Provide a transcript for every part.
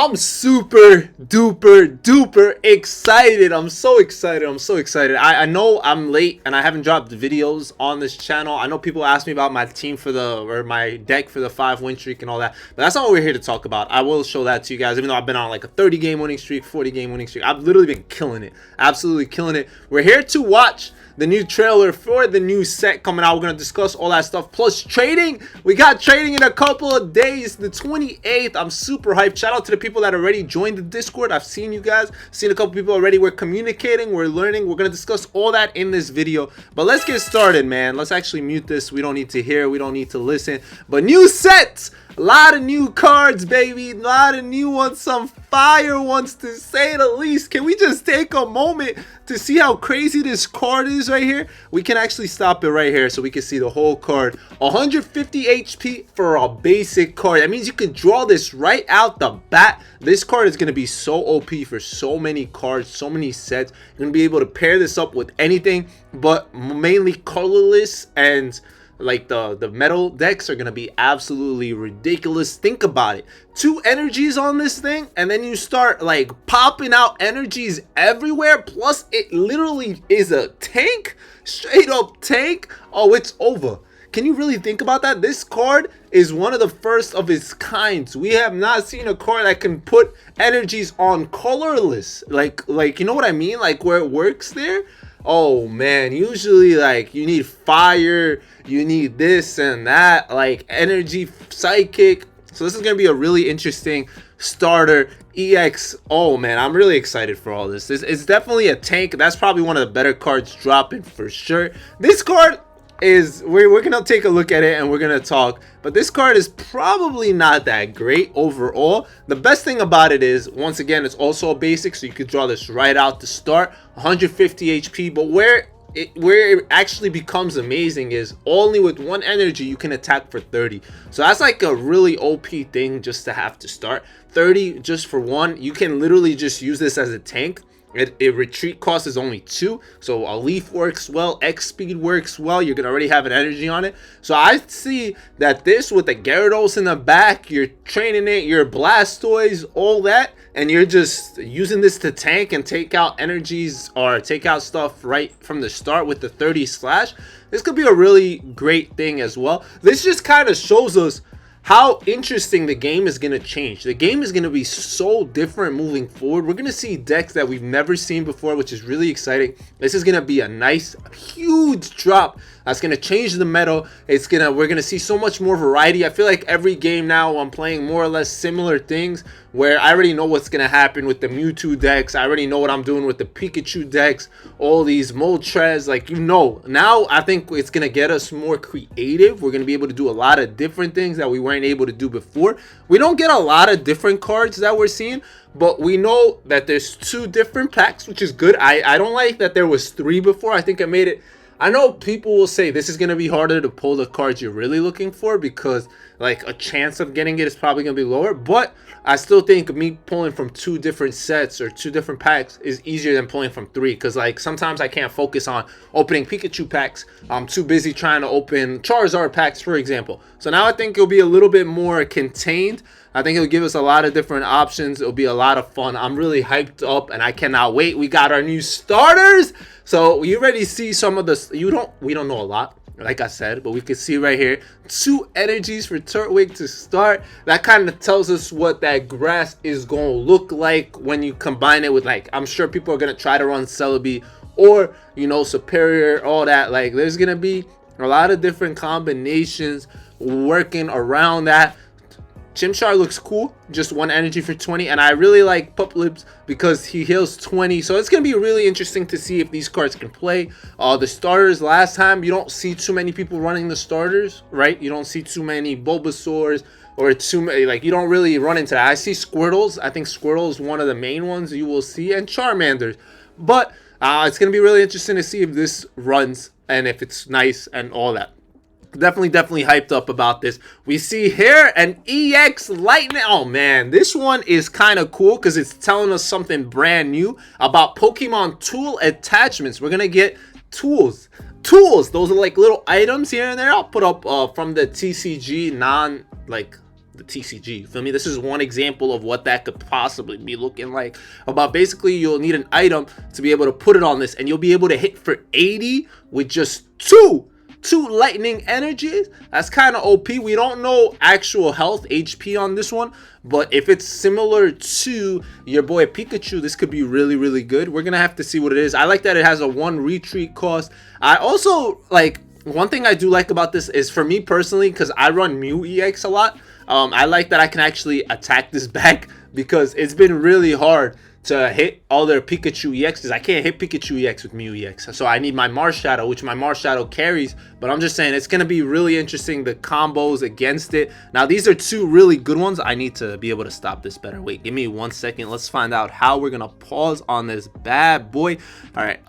I'm super duper excited. I'm so excited. I know I'm late and I haven't dropped videos on this channel. I know people ask me about my team or my deck for the 5-win streak and all that, but that's not what we're here to talk about. I will show that to you guys, even though I've been on like a 30-game winning streak, 40-game winning streak. I've literally been killing it, absolutely killing it. We're here to watch the new trailer for the new set coming out. We're going to discuss all that stuff. Plus trading. We got trading in a couple of days, the 28th. I'm super hyped. Shout out to the people that already joined the Discord. I've seen you guys. Seen a couple people already. We're communicating. We're learning. We're going to discuss all that in this video. But let's get started, man. Let's actually mute this. We don't need to hear. We don't need to listen. But new sets. A lot of new cards, baby. A lot of new ones. Some fire ones, to say the least. Can we just take a moment to see how crazy this card is right here? We can actually stop it right here so we can see the whole card. 150 HP for a basic card. That means you can draw this right out the bat. This card is going to be so OP for so many cards, so many sets. You're going to be able to pair this up with anything, but mainly colorless, and like the metal decks are gonna be absolutely ridiculous. Think about it, 2 energies on this thing, and then you start like popping out energies everywhere. Plus it literally is a tank, straight up tank. Oh, it's over. Can you really think about that? This card is one of the first of its kinds. We have not seen a card that can put energies on colorless, like you know what I mean, like where it works there. Oh man, usually like you need fire, you need this and that, like energy, psychic. So this is gonna be a really interesting starter EX. Oh man, I'm really excited for all this. It's definitely a tank. That's probably one of the better cards dropping for sure. This card is, we're gonna take a look at it and we're gonna talk, but this card is probably not that great overall. The best thing about it is, once again, it's also a basic, so you could draw this right out to start. 150 HP, but where it actually becomes amazing is only with 1 energy you can attack for 30. So that's like a really OP thing just to have to start. 30 just for 1. You can literally just use this as a tank. It retreat cost is only 2, so a leaf works well, X speed works well. You're gonna already have an energy on it. So I see that this, with the Gyarados in the back, you're training it, your Blastoise, all that, and you're just using this to tank and take out energies or take out stuff right from the start with the 30 slash. This could be a really great thing as well. This just kind of shows us how interesting the game is going to change. The game is going to be so different moving forward. We're going to see decks that we've never seen before, which is really exciting. This is going to be a nice, huge drop that's going to change the meta. We're going to see so much more variety. I feel like every game now I'm playing more or less similar things, where I already know what's going to happen with the Mewtwo decks. I already know what I'm doing with the Pikachu decks, all these Moltres, like, you know. Now I think it's going to get us more creative. We're going to be able to do a lot of different things that we weren't able to do before. We don't get a lot of different cards that we're seeing, but we know that there's 2 different packs, which is good. I don't like that there was 3 before. I think I made it. I know people will say this is going to be harder to pull the cards you're really looking for, because like a chance of getting it is probably going to be lower, but I still think me pulling from 2 different sets or 2 different packs is easier than pulling from 3, because like sometimes I can't focus on opening Pikachu packs. I'm too busy trying to open Charizard packs, for example. So now I think it'll be a little bit more contained. I think it'll give us a lot of different options. It'll be a lot of fun. I'm really hyped up and I cannot wait. We got our new starters. So you already see some of this. We don't know a lot, like I said, but we can see right here 2 energies for Turtwig to start. That kind of tells us what that grass is going to look like when you combine it with, like, I'm sure people are going to try to run Celebi or, you know, Superior, all that. Like, there's going to be a lot of different combinations working around that. Chimchar looks cool, just 1 energy for 20, and I really like Pup Lips because he heals 20. So it's going to be really interesting to see if these cards can play. The starters, last time, you don't see too many people running the starters, right? You don't see too many Bulbasaurs or too many, like, you don't really run into that. I see Squirtles. I think Squirtle is one of the main ones you will see, and Charmanders. But it's going to be really interesting to see if this runs and if it's nice and all that. Definitely hyped up about this. We see here an EX Lightning. Oh man, this one is kind of cool because it's telling us something brand new about Pokemon tool attachments. We're gonna get tools. Those are like little items here and there. I'll put up from the TCG the TCG. You feel me? This is one example of what that could possibly be looking like. About basically, you'll need an item to be able to put it on this, and you'll be able to hit for 80 with just two lightning energies. That's kind of OP. We don't know actual health HP on this one, but if it's similar to your boy Pikachu, this could be really, really good. We're gonna have to see what it is. I like that it has a 1 retreat cost. I also like, one thing I do like about this is, for me personally, because I run Mew EX a lot, I like that I can actually attack this back, because it's been really hard to hit all their Pikachu EX, because I can't hit Pikachu EX with Mew EX. So I need my Marshadow, which my Marshadow carries. But I'm just saying, it's going to be really interesting, the combos against it. Now, these are 2 really good ones. I need to be able to stop this better. Wait, give me 1 second. Let's find out how we're going to pause on this bad boy. All right,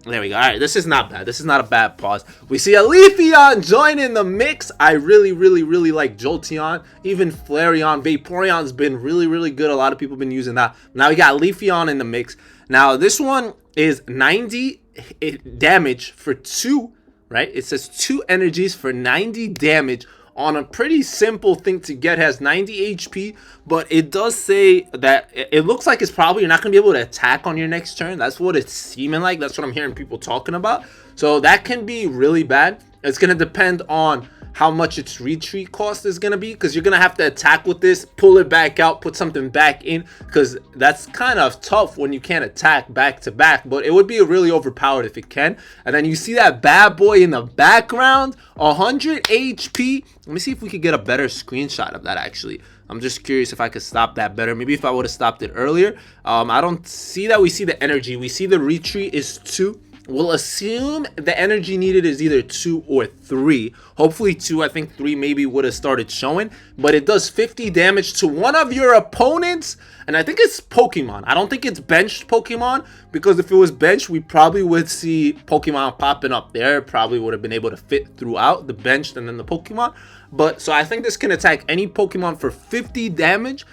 there we go. All right, this is not bad. This is not a bad pause. We see a Leafeon joining the mix. I really, really, really like Jolteon. Even Flareon. Vaporeon's been really, really good. A lot of people have been using that. Now we got Leafeon in the mix. Now this one is 90 damage for 2, right? It says 2 energies for 90 damage on a pretty simple thing to get. Has 90 HP, but it does say that it looks like it's probably, you're not going to be able to attack on your next turn. That's what it's seeming like. That's what I'm hearing people talking about. So that can be really bad. It's going to depend on how much its retreat cost is going to be, because you're going to have to attack with this, pull it back out, put something back in, because that's kind of tough when you can't attack back to back. But it would be really overpowered if it can. And then you see that bad boy in the background, 100 HP. Let me see if we could get a better screenshot of that. Actually, I'm just curious if I could stop that better. Maybe if I would have stopped it earlier. I don't see that. We see the energy. We see the retreat is 2. We'll assume the energy needed is either 2 or 3. Hopefully 2. I think 3 maybe would have started showing. But it does 50 damage to one of your opponents. And I think it's Pokemon. I don't think it's benched Pokemon, because if it was benched, we probably would see Pokemon popping up there. Probably would have been able to fit throughout the benched and then the Pokemon. But so I think this can attack any Pokemon for 50 damage.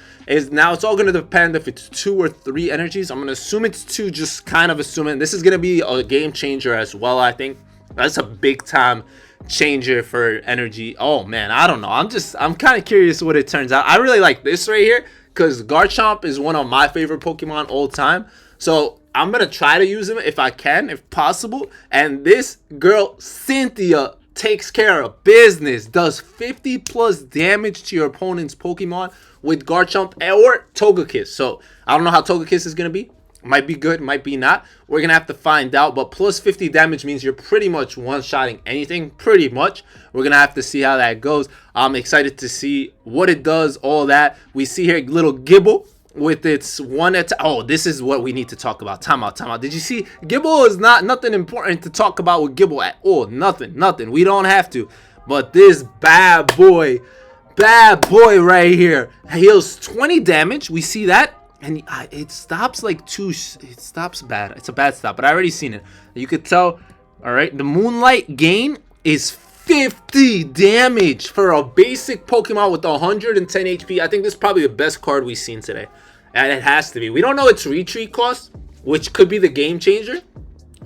Now it's all going to depend if it's 2 or 3 energies. I'm going to assume it's 2, just kind of assuming. This is going to be a game changer as well, I think. That's a big time changer for energy. Oh man, I don't know. I'm kind of curious what it turns out. I really like this right here, because Garchomp is one of my favorite Pokemon all time. So I'm going to try to use him if I can, if possible. And this girl, Cynthia, takes care of business. Does 50 plus damage to your opponent's Pokemon with Garchomp or Togekiss. So I don't know how Togekiss is going to be. Might be good, might be not. We're going to have to find out. But plus 50 damage means you're pretty much one-shotting anything. Pretty much. We're going to have to see how that goes. I'm excited to see what it does, all that. We see here little Gibble with its one attack. Oh, this is what we need to talk about. Time out. Did you see? Gibble is nothing important to talk about with Gibble at all. Nothing. We don't have to. But this bad boy right here heals 20 damage. We see that. And it stops like 2. It stops bad. It's a bad stop, but I already seen it. You could tell. All right. The Moonlight gain is 50 damage for a basic Pokemon with 110 HP. I think this is probably the best card we've seen today. And it has to be. We don't know its retreat cost, which could be the game changer.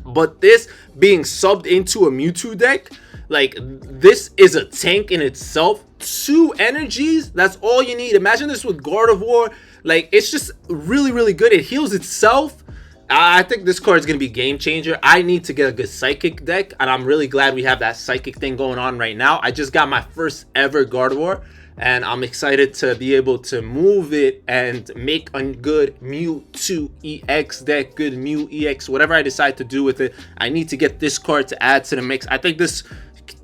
But this being subbed into a Mewtwo deck, like, this is a tank in itself. 2 energies, that's all you need. Imagine this with Gardevoir. Like, it's just really, really good. It heals itself. I think this card is going to be game changer. I need to get a good Psychic deck, and I'm really glad we have that Psychic thing going on right now. I just got my first ever Gardevoir, and I'm excited to be able to move it and make a good Mewtwo EX deck, good Mew EX, whatever I decide to do with it. I need to get this card to add to the mix. I think this...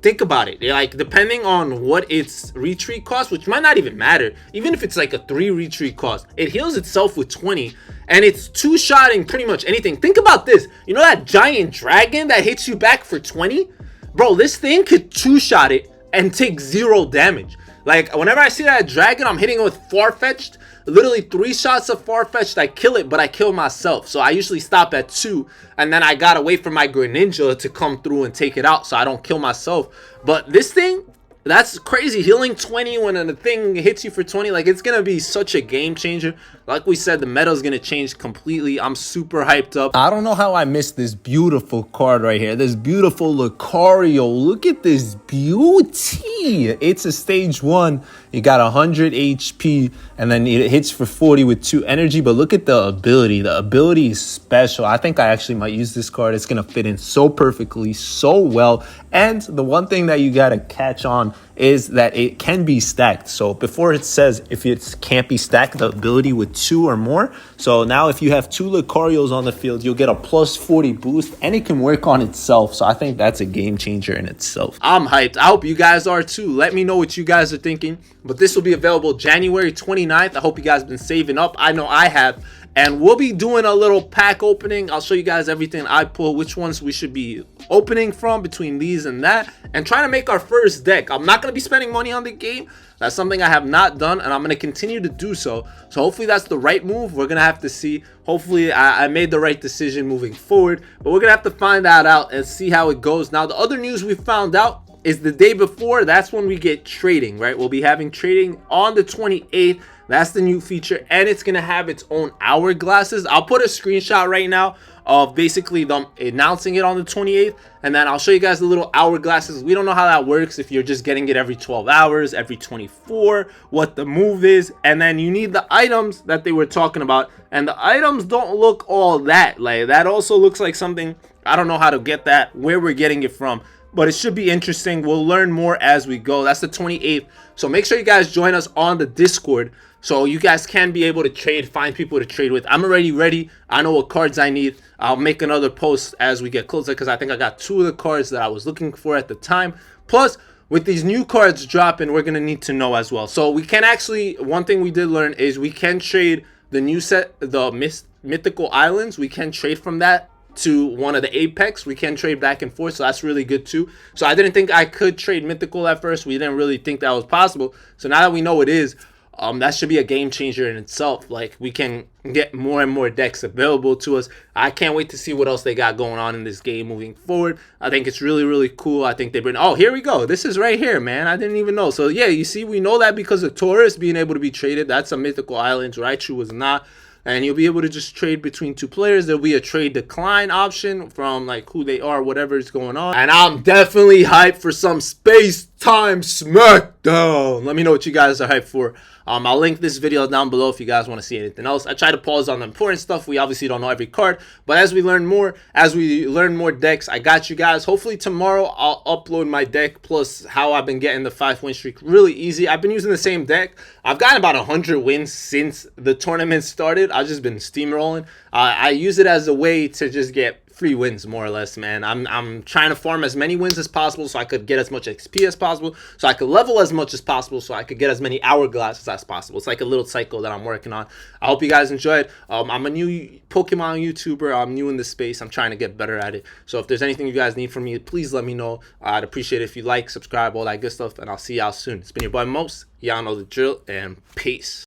Think about it, like, depending on what its retreat cost, which might not even matter, even if it's like a 3 retreat cost, it heals itself with 20, and it's 2-shotting pretty much anything. Think about this. You know that giant dragon that hits you back for 20? Bro, this thing could 2-shot it and take 0 damage. Like, whenever I see that dragon, I'm hitting it with Farfetch'd. Literally 3 shots of Farfetch'd, I kill it, but I kill myself. So I usually stop at 2, and then I gotta wait for my Greninja to come through and take it out so I don't kill myself. But this thing, that's crazy. Healing 20 when the thing hits you for 20, like, it's gonna be such a game changer. Like we said, the meta is gonna change completely. I'm super hyped up. I don't know how I missed this beautiful card right here. This beautiful Lucario. Look at this beauty. It's a stage 1. You got 100 HP, and then it hits for 40 with 2 energy. But look at the ability. The ability is special. I think I actually might use this card. It's going to fit in so perfectly, so well. And the one thing that you got to catch on is that it can be stacked. So before it says if it can't be stacked, the ability with 2 or more. So now if you have 2 Lucarios on the field, you'll get a plus 40 boost, and it can work on itself. So I think that's a game changer in itself. I'm hyped. I hope you guys are too. Let me know what you guys are thinking. But this will be available January 29th. I hope you guys have been saving up. I know I have. And we'll be doing a little pack opening. I'll show you guys everything I pull, which ones we should be opening from between these and that, and trying to make our first deck. I'm not going to be spending money on the game. That's something I have not done, and I'm going to continue to do so. So hopefully that's the right move. We're going to have to see. Hopefully I made the right decision moving forward, but we're going to have to find that out and see how it goes. Now, the other news we found out is the day before. That's when we get trading, right? We'll be having trading on the 28th. That's the new feature, and it's going to have its own hourglasses. I'll put a screenshot right now of basically them announcing it on the 28th, and then I'll show you guys the little hourglasses. We don't know how that works, if you're just getting it every 12 hours, every 24, what the move is, and then you need the items that they were talking about, and the items don't look all that. Like, that also looks like something, I don't know how to get that, where we're getting it from. But it should be interesting. We'll learn more as we go. That's the 28th. So make sure you guys join us on the Discord so you guys can be able to trade, find people to trade with. I'm already ready. I know what cards I need. I'll make another post as we get closer because I think I got 2 of the cards that I was looking for at the time. Plus, with these new cards dropping, we're going to need to know as well. So we can actually, one thing we did learn is we can trade the new set, the Mythical Islands. We can trade from that to one of the Apex. We can trade back and forth, so that's really good too. So I didn't think I could trade Mythical at first. We didn't really think that was possible. So now that we know it is, that should be a game changer in itself. Like, we can get more and more decks available to us. I can't wait to see what else they got going on in this game moving forward. I think it's really, really cool. I think they bring, oh, here we go. This is right here, man. I didn't even know. So yeah, you see, we know that because of Taurus being able to be traded. That's a Mythical Islands. Raichu was not. And you'll be able to just trade between 2 players. There'll be a trade decline option from like who they are, whatever is going on. And I'm definitely hyped for some space-time Smackdown. Let me know what you guys are hyped for. I'll link this video down below if you guys want to see anything else. I try to pause on the important stuff. We obviously don't know every card, but as we learn more decks, I got you guys. Hopefully tomorrow I'll upload my deck plus how I've been getting the 5-win streak really easy. I've been using the same deck. I've gotten about 100 wins since the tournament started. I've just been steamrolling. I use it as a way to just get free wins, more or less, man. I'm trying to farm as many wins as possible so I could get as much XP as possible, so I could level as much as possible, so I could get as many hourglasses as possible. It's like a little cycle that I'm working on. I hope you guys enjoyed. I'm a new Pokemon YouTuber. I'm new in this space. I'm trying to get better at it. So if there's anything you guys need from me, please let me know. I'd appreciate it if you like, subscribe, all that good stuff, and I'll see y'all soon. It's been your boy Most. Y'all know the drill, and peace.